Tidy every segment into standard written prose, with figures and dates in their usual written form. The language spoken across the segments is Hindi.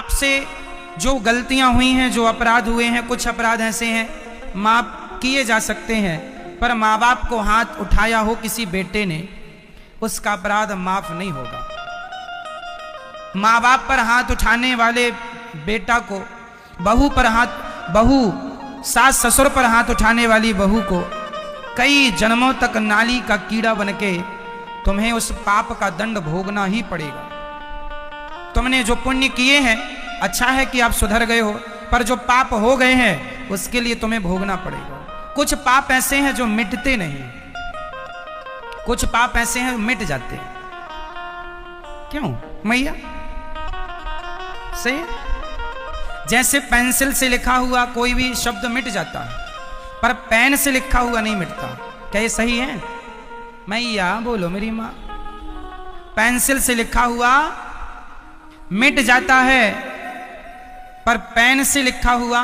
आपसे जो गलतियां हुई हैं, जो अपराध हुए हैं, कुछ अपराध ऐसे हैं माफ किए जा सकते हैं, पर माँ बाप को हाथ उठाया हो किसी बेटे ने, उसका अपराध माफ नहीं होगा। माँ बाप पर हाथ उठाने वाले बेटा को, बहू सास ससुर पर हाथ उठाने वाली बहू को कई जन्मों तक नाली का कीड़ा बनके तुम्हें उस पाप का दंड भोगना ही पड़ेगा। तुमने जो पुण्य किए हैं, अच्छा है कि आप सुधर गए हो, पर जो पाप हो गए हैं उसके लिए तुम्हें भोगना पड़ेगा। कुछ पाप ऐसे हैं जो मिटते नहीं, कुछ पाप ऐसे हैं मिट जाते हैं। क्यों मैया? सही। जैसे पेंसिल से लिखा हुआ कोई भी शब्द मिट जाता है, पर पेन से लिखा हुआ नहीं मिटता। क्या ये सही है मैया? बोलो मेरी माँ। पेंसिल से लिखा हुआ मिट जाता है, पर पेन से लिखा हुआ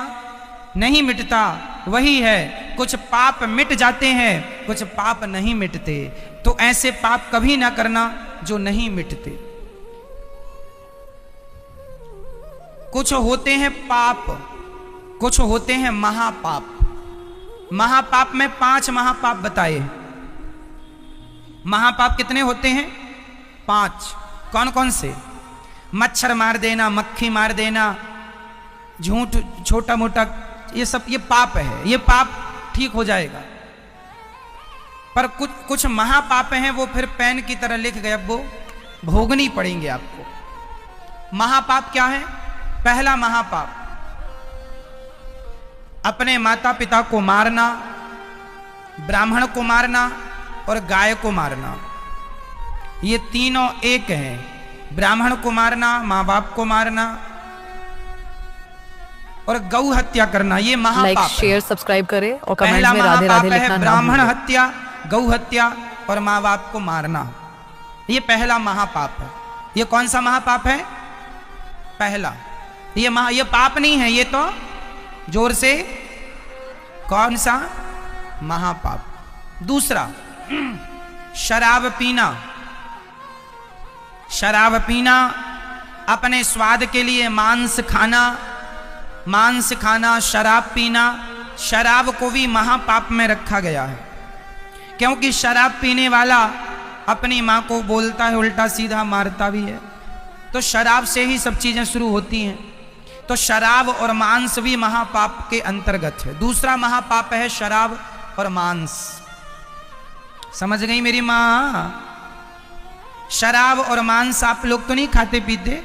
नहीं मिटता। वही है, कुछ पाप मिट जाते हैं, कुछ पाप नहीं मिटते। तो ऐसे पाप कभी ना करना जो नहीं मिटते। कुछ होते हैं पाप, कुछ होते हैं महापाप। महापाप में 5 महापाप बताए। महापाप कितने होते हैं? 5। कौन कौन से? मच्छर मार देना, मक्खी मार देना, झूठ, छोटा मोटा, ये सब ये पाप है। ये पाप ठीक हो जाएगा। पर कुछ महापाप हैं, वो फिर पेन की तरह लिख गए, अब वो भोगनी पड़ेंगे आपको। महापाप क्या है? पहला महापाप अपने माता पिता को मारना, ब्राह्मण को मारना और गाय को मारना। ये तीनों एक हैं। ब्राह्मण को मारना, माँ बाप को मारना और गौ हत्या करना, ये महापाप। लाइक, शेयर, सब्सक्राइब करें और कमेंट में राधे राधे लिखना ना भूलें। ब्राह्मण हत्या, गौ हत्या और माँ बाप को मारना, ये पहला महापाप है। ये कौन सा महापाप है? पहला। ये पाप नहीं है, ये तो जोर से, कौन सा? महापाप। दूसरा, शराब पीना। शराब पीना, अपने स्वाद के लिए मांस खाना, शराब पीना। शराब को भी महापाप में रखा गया है, क्योंकि शराब पीने वाला अपनी माँ को बोलता है उल्टा सीधा, मारता भी है। तो शराब से ही सब चीजें शुरू होती हैं। तो शराब और मांस भी महापाप के अंतर्गत है। दूसरा महापाप है शराब और मांस। समझ गई मेरी माँ? शराब और मांस आप लोग तो नहीं खाते पीते?